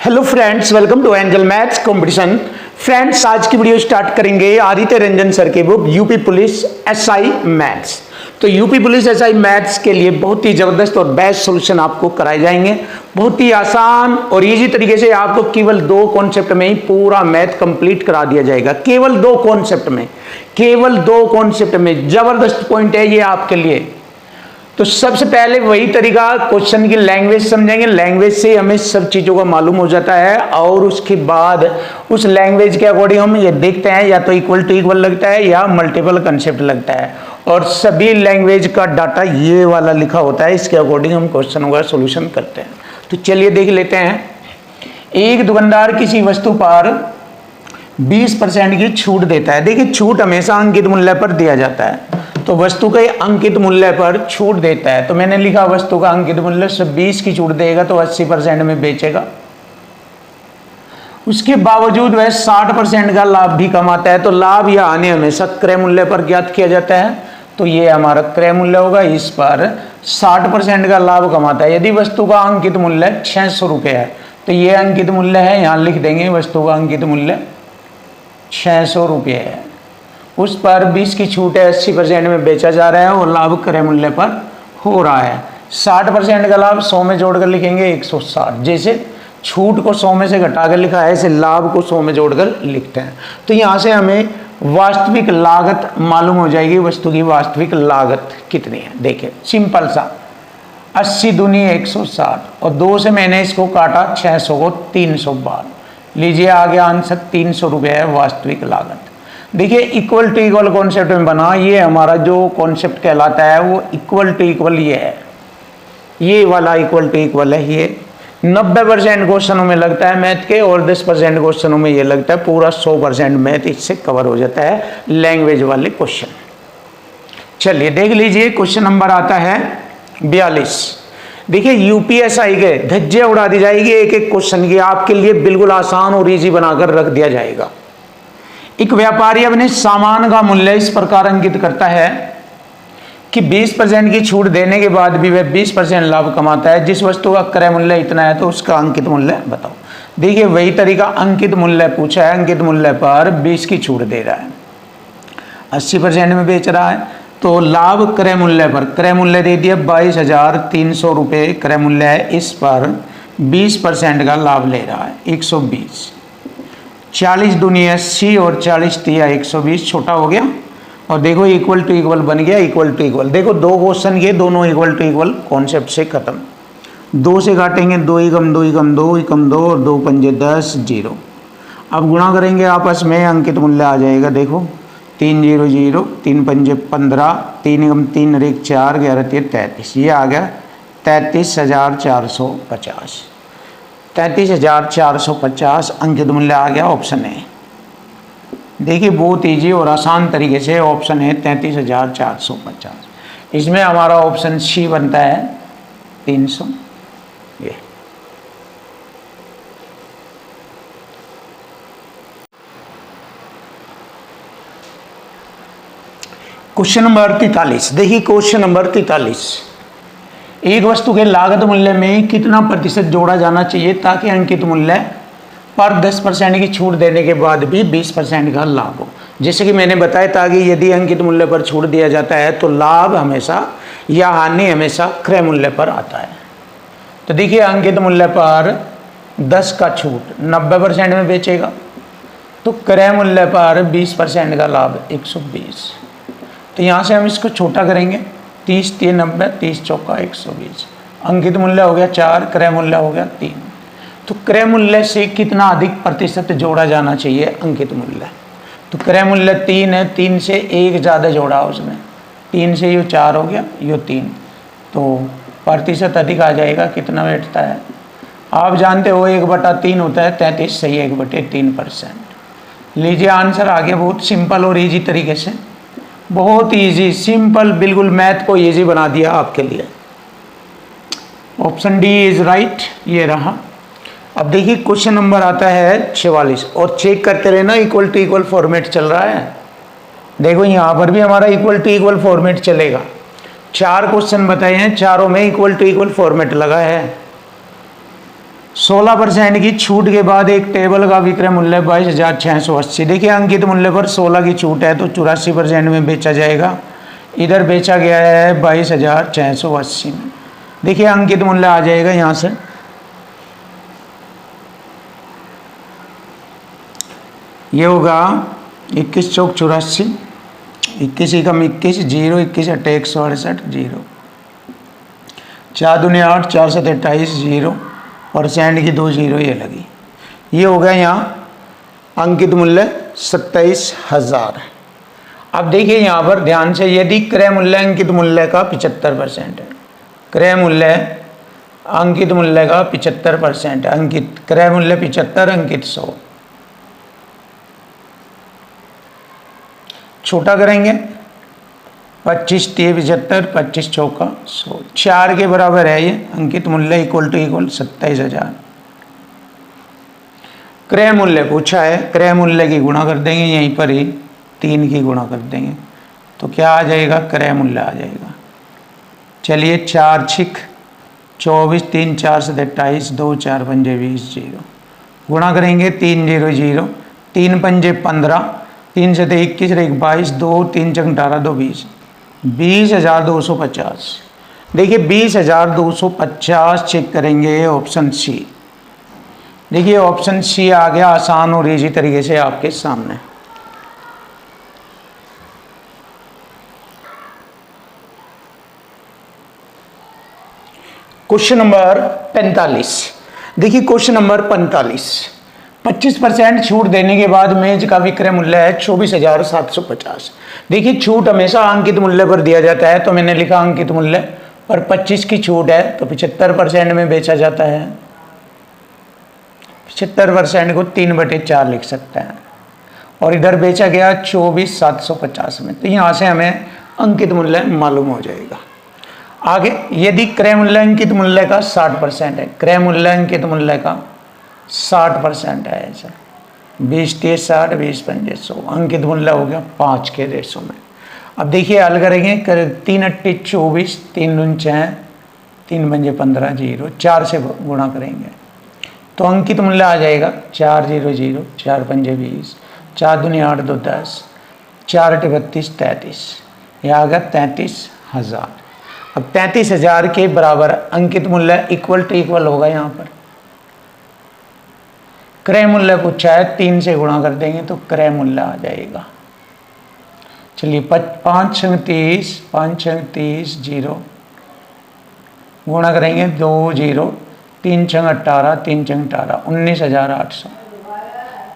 Hello friends, welcome to Angel maths competition. Friends, आज की video start करेंगे Aditya Ranjan sir के book UP police SI maths. तो UP police SI maths के लिए बहुत ही जबरदस्त और बेस्ट सॉल्यूशन आपको कराए जाएंगे। बहुत ही आसान और इजी तरीके से आपको केवल 2 कॉन्सेप्ट में ही पूरा मैथ कंप्लीट करा दिया जाएगा। केवल 2 कॉन्सेप्ट में, केवल 2 कॉन्सेप्ट में। जबरदस्त पॉइंट है ये आपके लिए। तो सबसे पहले वही तरीका, क्वेश्चन की लैंग्वेज समझेंगे। लैंग्वेज से हमें सब चीजों का मालूम हो जाता है और उसके बाद उस लैंग्वेज के अकॉर्डिंग हम ये देखते हैं या तो इक्वल टू इक्वल लगता है या मल्टीपल कंसेप्ट लगता है। और सभी लैंग्वेज का डाटा ये वाला लिखा होता है, इसके अकॉर्डिंग हम क्वेश्चनों का सोल्यूशन करते हैं। तो चलिए देख लेते हैं। एक दुकानदार किसी वस्तु पर 20% की छूट देता है। देखिए, छूट हमेशा अंकित मूल्य पर दिया जाता है। तो वस्तु के अंकित मूल्य पर छूट देता है, तो मैंने लिखा वस्तु का अंकित मूल्य 20 की छूट देगा तो 80% में बेचेगा। उसके बावजूद वह 60% का लाभ भी कमाता है। तो लाभ या हानि हमेशा क्रय मूल्य पर ज्ञात किया जाता है। तो ये हमारा क्रय मूल्य होगा, इस पर 60% का लाभ कमाता है। यदि वस्तु का अंकित मूल्य 600 रुपये है तो ये अंकित मूल्य है, यहाँ लिख देंगे वस्तु का अंकित मूल्य 600 रुपये है। उस पर 20 की छूट है, 80% में बेचा जा रहा है और लाभ क्रय मूल्य पर हो रहा है। 60% का लाभ 100 में जोड़कर लिखेंगे 160। जैसे छूट को 100 में से घटाकर लिखा है, ऐसे लाभ को 100 में जोड़कर लिखते हैं। तो यहाँ से हमें वास्तविक लागत मालूम हो जाएगी। वस्तु की वास्तविक लागत कितनी है, देखिए सिंपल सा 80 दूनी 160 और 2 से मैंने इसको काटा 600 को 300 बार। लीजिए आगे आंसर 300 रुपये है वास्तविक लागत। देखिए, इक्वल टू इक्वल कॉन्सेप्ट में बना। ये हमारा जो कॉन्सेप्ट कहलाता है वो इक्वल टू इक्वल ये है, ये वाला इक्वल टू इक्वल है। ये 90% क्वेश्चनों में लगता है मैथ के और 10% क्वेश्चनों में ये लगता है। पूरा 100% मैथ इससे कवर हो जाता है, लैंग्वेज वाले क्वेश्चन। चलिए देख लीजिए, क्वेश्चन नंबर आता है 42। देखिए, यूपीएसआई के धज्जे उड़ा दी जाएगी एक एक क्वेश्चन की, आपके लिए बिल्कुल आसान और इजी बनाकर रख दिया जाएगा। एक व्यापारी अपने सामान का मूल्य इस प्रकार अंकित करता है कि 20% की छूट देने के बाद भी वह 20% लाभ कमाता है। जिस वस्तु का क्रय मूल्य इतना है तो उसका अंकित मूल्य बताओ। देखिए, वही तरीका, अंकित मूल्य पूछा है, अंकित मूल्य पर 20 की छूट दे रहा है, 80% में बेच रहा है। तो लाभ क्रय मूल्य पर, क्रय मूल्य दे दिया 22,300 रुपये क्रय मूल्य है, इस पर 20% का लाभ ले रहा है 120। 40 दूनी 80 और 40 तिया 120, छोटा हो गया। और देखो इक्वल टू इक्वल बन गया, इक्वल टू इक्वल। देखो 2 क्वेश्चन के दोनों इक्वल टू इक्वल कॉन्सेप्ट से खत्म। 2 से काटेंगे 2 एकम 2 एकम 2 एकम 2 और 2 पंजे 10 0। अब गुणा करेंगे आपस में, अंकित मूल्य आ जाएगा। देखो 3 0 0, 3 पंजे 15, 3 एकम 3 और 1 4, 11 3 33। ये आ गया 33,450। 33,450 अंकित मूल्य आ गया, ऑप्शन है। देखिए, बहुत ईजी और आसान तरीके से ऑप्शन है 33,450। इसमें हमारा ऑप्शन सी बनता है 300। ये क्वेश्चन नंबर 43। देखिए क्वेश्चन नंबर 43। एक वस्तु के लागत मूल्य में कितना प्रतिशत जोड़ा जाना चाहिए ताकि अंकित मूल्य पर 10% की छूट देने के बाद भी 20% का लाभ हो। जैसे कि मैंने बताया था कि यदि अंकित मूल्य पर छूट दिया जाता है तो लाभ हमेशा या हानि हमेशा क्रय मूल्य पर आता है। तो देखिए, अंकित मूल्य पर 10 का छूट 90% में बेचेगा, तो क्रय मूल्य पर 20% का लाभ 120। तो यहाँ से हम इसको छोटा करेंगे, 30 3 90, 30 चौका 120। अंकित मूल्य हो गया 4, क्रय मूल्य हो गया 3। तो क्रय मूल्य से कितना अधिक प्रतिशत जोड़ा जाना चाहिए अंकित मूल्य। तो क्रय मूल्य 3 है, 3 से 1 ज़्यादा जोड़ा उसने, 3 से ये 4 हो गया, ये 3। तो प्रतिशत अधिक आ जाएगा, कितना बैठता है आप जानते हो, 1/3 होता है 33 सही 1/3%। लीजिए आंसर आ गया। बहुत सिंपल और ईजी तरीके से, बहुत ईजी सिंपल, बिल्कुल मैथ को ईजी बना दिया आपके लिए। ऑप्शन डी इज राइट, ये रहा। अब देखिए क्वेश्चन नंबर आता है 44 और चेक करते रहना, इक्वल टू इक्वल फॉर्मेट चल रहा है। देखो यहाँ पर भी हमारा इक्वल टू इक्वल फॉर्मेट चलेगा। 4 क्वेश्चन बताए हैं, चारों में इक्वल टू इक्वल फॉर्मेट लगा है। 16% की छूट के बाद एक टेबल का विक्रय मूल्य 22,680। देखिए अंकित मूल्य पर 16 की छूट है तो 84% में बेचा जाएगा। इधर बेचा गया है 22,680 में। देखिए अंकित मूल्य आ जाएगा यहाँ से, ये होगा 21 चौक 84, 21 एकम 21, 0 21 अट्ठे 168, 0 4 दूनी 8, 4 7 28, 0% की 2 0 ये लगी। ये हो गया यहाँ अंकित मूल्य 27,000। अब देखिए यहाँ पर ध्यान से, यदि क्रय मूल्य अंकित मूल्य का 75% है, क्रय मूल्य अंकित मूल्य का 75%, अंकित क्रय मूल्य 75, अंकित 100, छोटा करेंगे 25 3 75, 25 चौका 100, 4 के बराबर है ये अंकित मूल्य इक्वल 27,000। क्रय मूल्य पूछा है, क्रय मूल्य की गुणा कर देंगे, यहीं पर ही 3 की गुणा कर देंगे तो क्या आ जाएगा, क्रय मूल्य आ जाएगा। चलिए 4 6 24, 3 4 7 28, 2 4 5 20, 0 गुणा करेंगे 3 0 0, 3 5 15, 3 7 21, 1 22, 2 3 6 18, 2 20, 20,250। देखिए 20,250 चेक करेंगे ऑप्शन सी। देखिए ऑप्शन सी आ गया आसान और इजी तरीके से आपके सामने। Question number 45। देखिए क्वेश्चन नंबर 45, 25% छूट देने के बाद मेज का विक्रय मूल्य है 24,750। देखिए छूट हमेशा अंकित मूल्य पर दिया जाता है तो मैंने लिखा अंकित मूल्य पर 25 की छूट है तो 75% में बेचा जाता है। 75% को 3/4 लिख सकते हैं और इधर बेचा गया 24,750 में, तो यहाँ से हमें अंकित मूल्य मालूम हो जाएगा। आगे यदि क्रय मूल्य अंकित मूल्य का 60% है, क्रय मूल्य अंकित मूल्य का 60% है ऐसा, 20 30 60, 20 5 100, अंकित मूल्य हो गया 5 के रेशो में। अब देखिए हल करेंगे, 3 8 24, 3 दूनी 6, 3 5 15, 0 4 से गुणा करेंगे तो अंकित मूल्य आ जाएगा 4 0 0, 4 5 20, 4 दूनी 8 2 10, 4 8 32, 33, यह आ गया 33,000। अब 33,000 के बराबर अंकित मूल्य इक्वल होगा यहाँ पर। क्रय मूल्य पूछा है 3 से गुणा कर देंगे तो क्रय मूल्य आ जाएगा। चलिए 5 6 30, 5 6 30, 0 गुणा करेंगे 2 0, 3 6 18, 3 6 18, 19,800।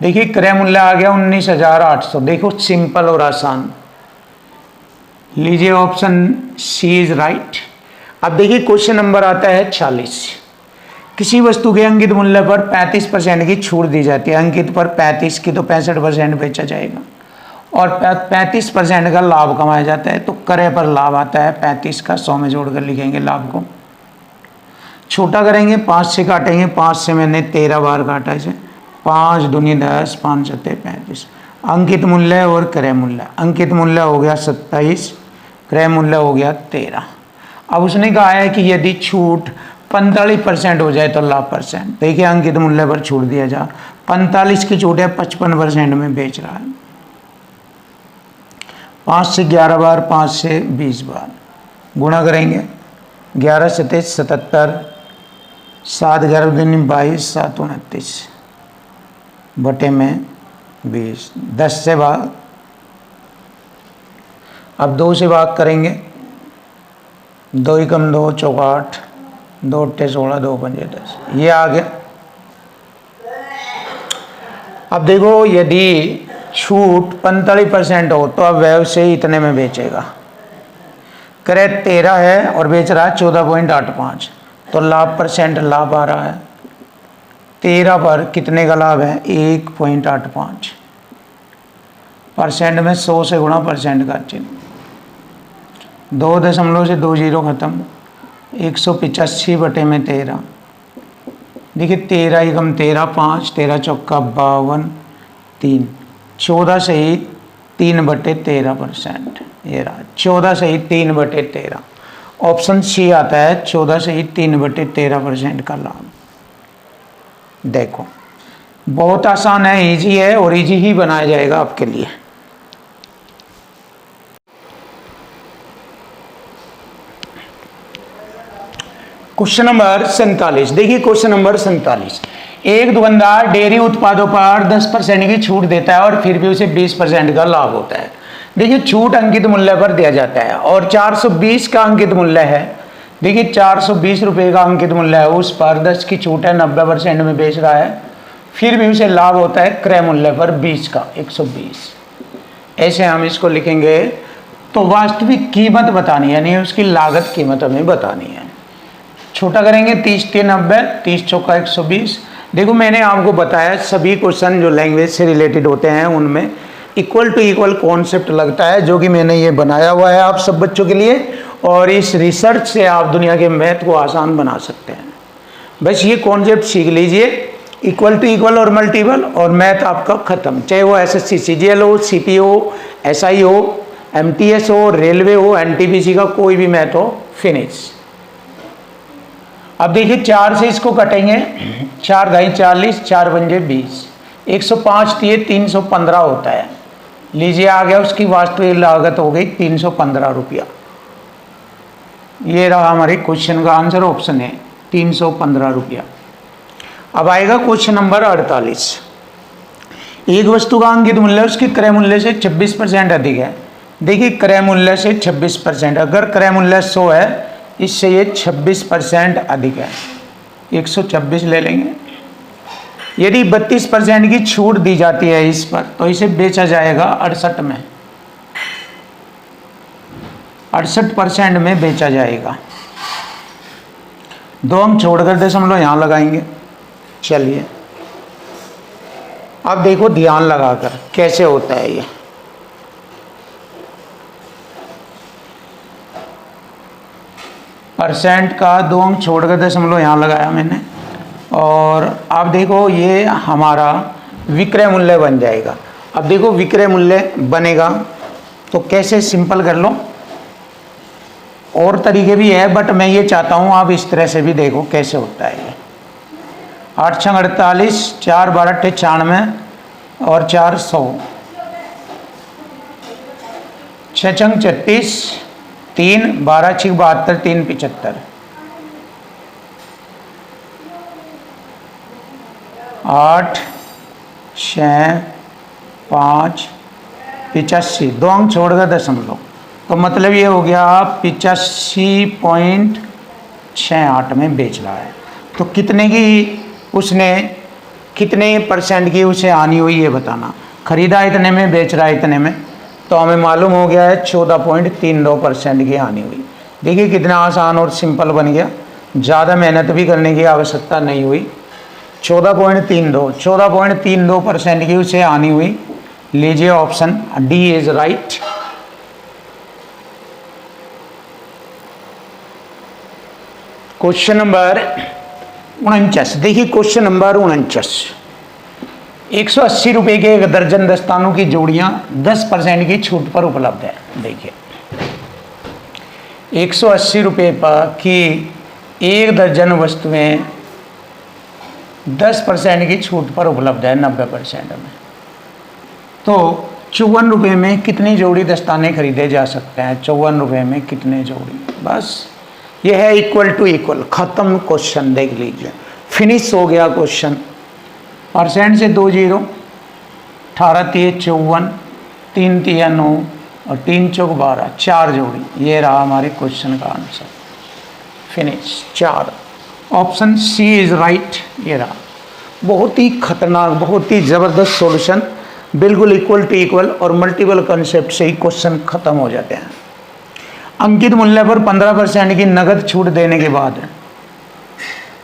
देखिए क्रय मूल्य आ गया 19,800। देखो सिंपल और आसान, लीजिए ऑप्शन सी इज राइट। अब देखिए क्वेश्चन नंबर आता है 46। किसी वस्तु के अंकित मूल्य पर 35% की छूट दी जाती है, अंकित पर 35 की तो 65% बेचा जाएगा और 35% का लाभ कमाया जाता है तो क्रय पर लाभ आता है 35 का, 100 में जोड़कर लिखेंगे लाभ को। छोटा करेंगे 5 से काटेंगे, 5 से मैंने 13 बार काटा इसे, 5 दूनी 10, 5 7 35। अंकित मूल्य और क्रय मूल्य, अंकित मूल्य हो गया 27, क्रय मूल्य हो गया 13। अब उसने कहा है कि यदि छूट 45% हो जाए तो लाभ %। देखिए अंकित मूल्य पर छूट दिया जा, 45 की छूट है, 55% में बेच रहा है। 5 से 11 बार, 5 से 20 बार गुणा करेंगे, 11 7 77, 7 11 दूनी 22, 7 29 बटे में 20, 10 से भाग, अब 2 से भाग करेंगे, 2 एकम 2 चौका 8, 2 8 16, 2 5 10, ये आ गया। अब देखो यदि छूट 45% हो तो अब व्यवसायी इतने में बेचेगा। क्रय 13 है और बेच रहा है 14.85, तो लाभ % लाभ आ रहा है 13 पर कितने का लाभ है 1.85 % में 100 से गुणा % का चिन्ह, 2 दशमलव से 2 जीरो खत्म, 185 बटे में 13। देखिए 13 एकम 13, 5 13 चौका 52, 3 14 सही 3 बटे 13%, ये रहा 14 सही 3 बटे 13। ऑप्शन सी आता है 14 सही 3 बटे 13% का लाभ। देखो बहुत आसान है, इजी है और इजी ही बनाया जाएगा आपके लिए। Question number 47। देखिए क्वेश्चन नंबर 47, एक दुकानदार डेयरी उत्पादों पर 10% की छूट देता है और फिर भी उसे 20% का लाभ होता है। देखिए छूट अंकित मूल्य पर दिया जाता है और 420 का अंकित मूल्य है। देखिए 420 रुपये का अंकित मूल्य है, उस पर 10 की छूट है, 90% में बेच रहा है, फिर भी उसे लाभ होता है क्रय मूल्य पर 20 का 120। ऐसे हम इसको लिखेंगे। तो वास्तविक कीमत बतानी है, यानी उसकी लागत कीमत हमें बतानी है। छोटा करेंगे 30 3 90, 30 चौका 120। देखो मैंने आपको बताया सभी क्वेश्चन जो लैंग्वेज से रिलेटेड होते हैं उनमें इक्वल टू इक्वल कॉन्सेप्ट लगता है, जो कि मैंने ये बनाया हुआ है आप सब बच्चों के लिए, और इस रिसर्च से आप दुनिया के मैथ को आसान बना सकते हैं। बस ये कॉन्सेप्ट सीख लीजिए, इक्वल टू इक्वल और मल्टीपल, और मैथ आपका खत्म। चाहे वो एसएससी सीजीएल हो, सीपी हो, एसआई हो, एमटीएस हो, रेलवे हो, एनटीपीसी का कोई भी मैथ हो, फिनिश। अब देखिए 4 से इसको कटेंगे, 4 × 40, 4 पंजे 20, 105 दिए 315 होता है। लीजिए आ गया, उसकी वास्तविक लागत हो गई 315 रुपया। ये रहा हमारे क्वेश्चन का आंसर, ऑप्शन है 315 रुपया। अब आएगा क्वेश्चन नंबर 48। एक वस्तु का अंकित मूल्य उसके क्रय मूल्य से 26% अधिक है। देखिए क्रय मूल्य से 26%, अगर क्रय मूल्य 100 है, इससे ये 26% अधिक है, 126 ले लेंगे। यदि 32% की छूट दी जाती है इस पर, तो इसे बेचा जाएगा 68 में, 68% में बेचा जाएगा। 2 हम छोड़कर दशमलव यहाँ लगाएंगे। चलिए अब देखो ध्यान लगाकर कैसे होता है ये। परसेंट का 2 अंक छोड़कर दशमलव यहाँ लगाया मैंने, और अब देखो ये हमारा विक्रय मूल्य बन जाएगा। अब देखो विक्रय मूल्य बनेगा तो कैसे, सिंपल कर लो, और तरीके भी है बट मैं ये चाहता हूँ आप इस तरह से भी देखो कैसे होता है ये। 8 × 48, 4 12 96 और 4 100, 6 × 36, 3 12 6 72, 3 75, 8 6 5 85, 2 अंक छोड़कर दशमलव, तो मतलब ये हो गया 85.68 में बेच रहा है। तो कितने की उसने, कितने % की उसे हानि हुई ये बताना। खरीदा इतने में, बेच रहा है इतने में, तो हमें मालूम हो गया है 14.32% की हानि हुई। देखिए कितना आसान और सिंपल बन गया, ज़्यादा मेहनत भी करने की आवश्यकता नहीं हुई। 14.32% की उसे हानि हुई। लीजिए option D is right. Question number 49। देखिए क्वेश्चन नंबर 49, 180 रुपये के 1 दर्जन दस्तानों की जोड़ियां 10% की छूट पर उपलब्ध है। देखिए 180 रुपये पर की 1 दर्जन वस्तुएं 10% की छूट पर उपलब्ध है 90% में। तो 54 रुपये में कितनी जोड़ी दस्ताने खरीदे जा सकते हैं? 54 रुपये में कितने जोड़ी? बस ये है इक्वल टू इक्वल, खत्म क्वेश्चन। देख लीजिए फिनिश हो गया क्वेश्चन। परसेंट से 2 0, 18 3 54, 3 3 9 और 3 4 12, 4 जोड़ी। ये रहा हमारे क्वेश्चन का answer, finish 4। Option C is right. ये रहा, बहुत ही खतरनाक, बहुत ही ज़बरदस्त सॉल्यूशन, बिल्कुल इक्वल टू इक्वल और मल्टीपल कंसेप्ट से ही क्वेश्चन खत्म हो जाते हैं। अंकित मूल्य पर 15% की नगद छूट देने के बाद,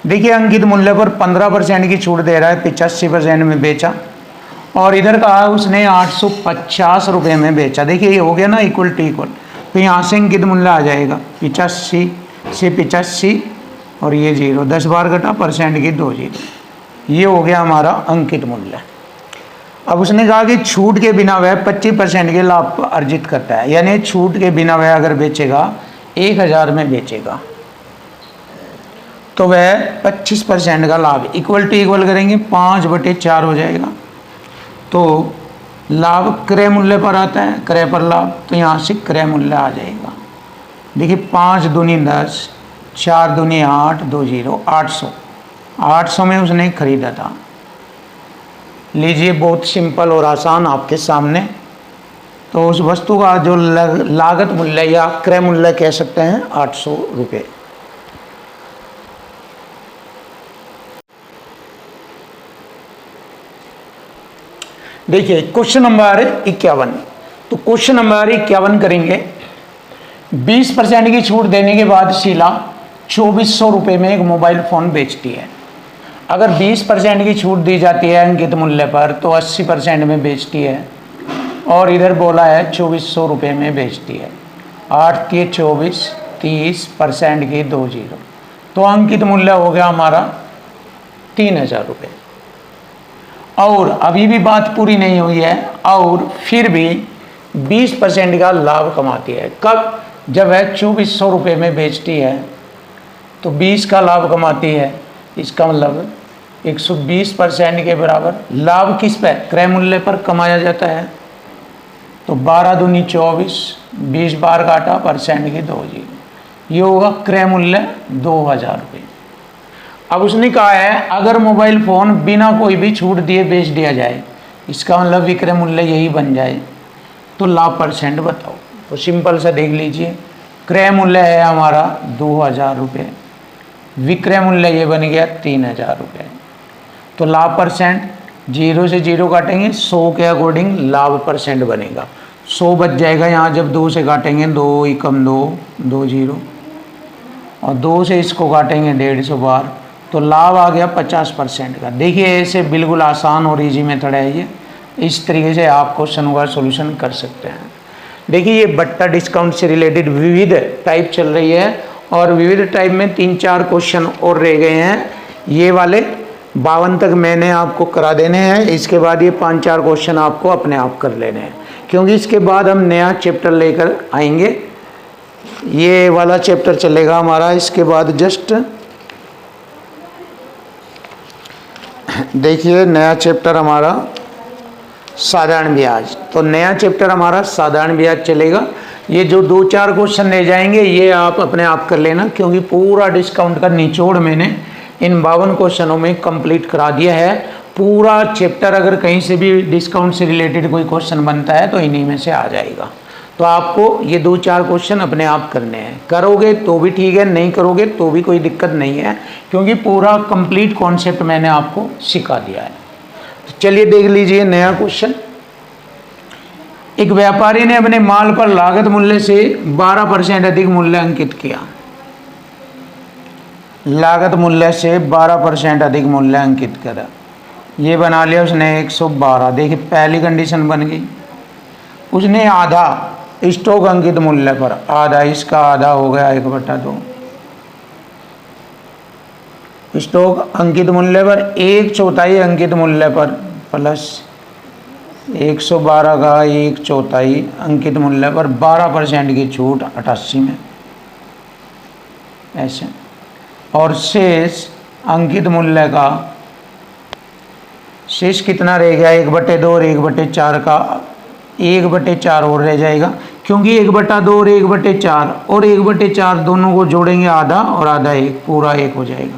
देखिए अंकित मूल्य पर 15% की छूट दे रहा है, 85% में बेचा, और इधर कहा उसने 850 रुपये में बेचा। देखिए ये हो गया ना इक्वल टू इक्वल, तो यहाँ से अंकित मूल्य आ जाएगा 85 से 85 और ये 0, 10 बार घटा, परसेंट की 2 0, ये हो गया हमारा अंकित मूल्य। अब उसने कहा कि छूट के बिना वह 25% के लाभ अर्जित करता है, यानी छूट के बिना वह अगर बेचेगा 1000 में बेचेगा, तो वह 25% का लाभ इक्वल टू इक्वल करेंगे 5/4 हो जाएगा। तो लाभ क्रय मूल्य पर आता है, क्रय पर लाभ, तो यहाँ से क्रय मूल्य आ जाएगा। देखिए 5 दूनी 10, 4 दूनी 8, 2 0 800 में उसने खरीदा था। लीजिए बहुत सिंपल और आसान आपके सामने। तो उस वस्तु का जो लागत मूल्य या क्रय मूल्य कह सकते हैं 800 रुपये। देखिए क्वेश्चन नंबर 51। तो क्वेश्चन नंबर 51 करेंगे। 20% की छूट देने के बाद शीला 2400 रुपये में एक मोबाइल फ़ोन बेचती है। अगर 20% की छूट दी जाती है अंकित मूल्य पर तो 80% में बेचती है, और इधर बोला है 2400 रुपये में बेचती है। 8 के 24, 30% की 2 0, तो अंकित मूल्य हो गया हमारा 3000 रुपये। और अभी भी बात पूरी नहीं हुई है, और फिर भी 20% का लाभ कमाती है। कब? जब वह 2400 रुपये में बेचती है तो 20 का लाभ कमाती है। इसका मतलब 120% के बराबर लाभ किस पे? क्रय मूल्य पर कमाया जाता है। तो 12 दूनी 24, 20 बार काटा, परसेंट की 2 0, ये होगा क्रय मूल्य 2000 रुपये। अब उसने कहा है अगर मोबाइल फ़ोन बिना कोई भी छूट दिए बेच दिया जाए, इसका मतलब विक्रय मूल्य यही बन जाए, तो लाभ परसेंट बताओ। तो सिंपल सा देख लीजिए, क्रय मूल्य है हमारा 2000 रुपये, विक्रय मूल्य ये बन गया 3000 रुपये। तो लाभ परसेंट 0 से 0 काटेंगे, 100 के अकॉर्डिंग लाभ परसेंट बनेगा। 100 बच जाएगा यहाँ, जब 2 से काटेंगे 2 एकम 2, 2 0, और 2 से इसको काटेंगे 150 बार, तो लाभ आ गया 50% का। देखिए ऐसे बिल्कुल आसान और इजी मेथड है ये। इस तरीके से आप क्वेश्चन का सॉल्यूशन कर सकते हैं। देखिए ये बट्टा डिस्काउंट से रिलेटेड विविध टाइप चल रही है, और विविध टाइप में 3-4 क्वेश्चन और रह गए हैं। ये वाले 52 तक मैंने आपको करा देने हैं। इसके बाद ये 5-4 क्वेश्चन आपको अपने आप कर लेने हैं, क्योंकि इसके बाद हम नया चैप्टर लेकर आएंगे। ये वाला चैप्टर चलेगा हमारा इसके बाद। जस्ट देखिए नया चैप्टर हमारा साधारण ब्याज। तो नया चैप्टर हमारा साधारण ब्याज चलेगा। ये जो 2-4 क्वेश्चन रह जाएंगे ये आप अपने आप कर लेना, क्योंकि पूरा डिस्काउंट का निचोड़ मैंने इन 52 क्वेश्चनों में कंप्लीट करा दिया है। पूरा चैप्टर अगर कहीं से भी डिस्काउंट से रिलेटेड कोई क्वेश्चन बनता है तो इन्हीं में से आ जाएगा। तो आपको ये 2-4 क्वेश्चन अपने आप करने हैं। करोगे तो भी ठीक है, नहीं करोगे तो भी कोई दिक्कत नहीं है, क्योंकि पूरा कंप्लीट कॉन्सेप्ट मैंने आपको सिखा दिया है। तो चलिए देख लीजिए नया क्वेश्चन। एक व्यापारी ने अपने माल पर लागत मूल्य से 12% अधिक मूल्य अंकित किया। लागत मूल्य से 12% अधिक मूल्य अंकित करा, ये बना लिया उसने 112। देखिए पहली कंडीशन बन गई। उसने आधा स्टॉक अंकित मूल्य पर, आधा, इसका आधा हो गया 1/2। स्टॉक अंकित मूल्य पर 1/4 अंकित मूल्य पर प्लस 112 का 1/4 अंकित मूल्य पर 12% की छूट 88 में, ऐसे। और शेष अंकित मूल्य का शेष कितना रह गया? 1/2 और 1/4 का 1/4 और रह जाएगा, क्योंकि 1/2 और 1/4 दोनों को जोड़ेंगे आधा और आधा 1, पूरा 1 हो जाएगा।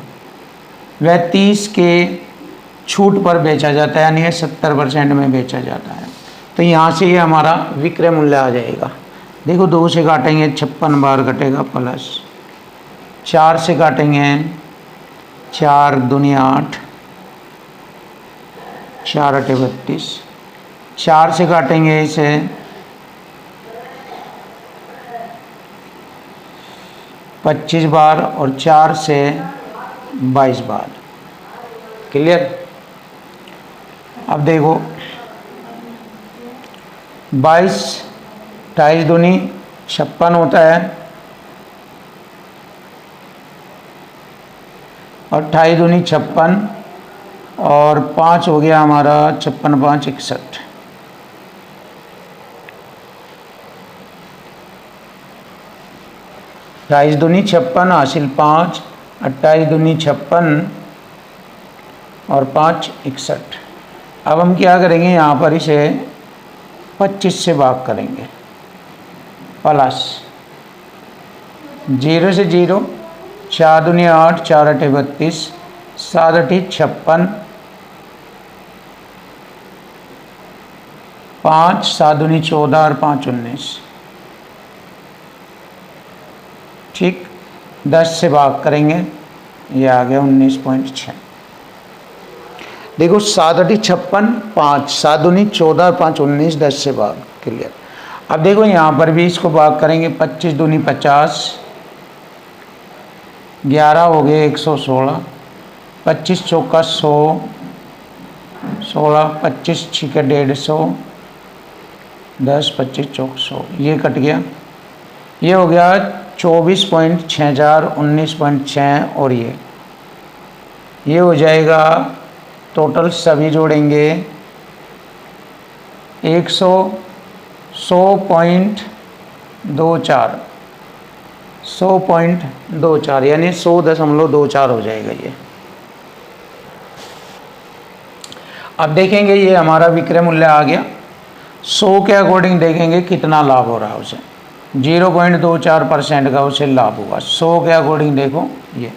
वह 30 के छूट पर बेचा जाता है, यानी 70% में बेचा जाता है। तो यहाँ से ये हमारा विक्रय मूल्य आ जाएगा। देखो 2 से काटेंगे 56 बार कटेगा, प्लस 4 से काटेंगे 4 दूनी 8, 4 8 32, 4 से काटेंगे इसे 25 बार, और 4 से 22 बार। क्लियर? अब देखो 22, 28 दूनी 56 होता है, और 28 दूनी 56, और 5 हो गया हमारा 56 5 61। ढाई दूनी 56 हासिल 5, 28 दूनी 56 और 5 61। अब हम क्या करेंगे, यहाँ पर इसे 25 से भाग करेंगे, प्लस 0 से 0, 4 दूनी 8, 4 8 32, 7 8 56, 5 7 दूनी 14 और 5 19। ठीक, 10 से भाग करेंगे, ये आ गया 19.6। देखो 7 8 56, 5 7 दूनी 14 और 5 19, 10 से भाग, क्लियर। अब देखो यहाँ पर भी इसको भाग करेंगे, 25 दूनी 50, 11 हो गए 116, 25 चौका 100, 16, 25 छिके 150, 10 25 चौक 100, ये कट गया। ये हो गया 24.64, 19.6 और ये हो जाएगा टोटल, सभी जोड़ेंगे 100.24, 100.24 यानी 100.24 हो जाएगा ये। अब देखेंगे ये हमारा विक्रय मूल्य आ गया। 100 के अकॉर्डिंग देखेंगे कितना लाभ हो रहा है उसे, 0.24% का उसे लाभ हुआ। 100 के अकॉर्डिंग देखो ये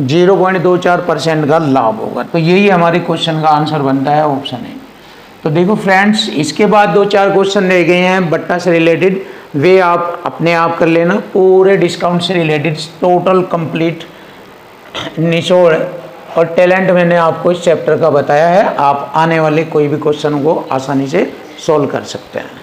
0.24% का लाभ होगा। तो यही हमारे क्वेश्चन का आंसर बनता है, ऑप्शन है। तो देखो फ्रेंड्स, इसके बाद 2-4 क्वेश्चन रह गए हैं बट्टा से रिलेटेड, वे आप अपने आप कर लेना। पूरे डिस्काउंट से रिलेटेड टोटल कंप्लीट निचोड़ और टैलेंट मैंने आपको इस चैप्टर का बताया है। आप आने वाले कोई भी क्वेश्चन को आसानी से सॉल्व कर सकते हैं।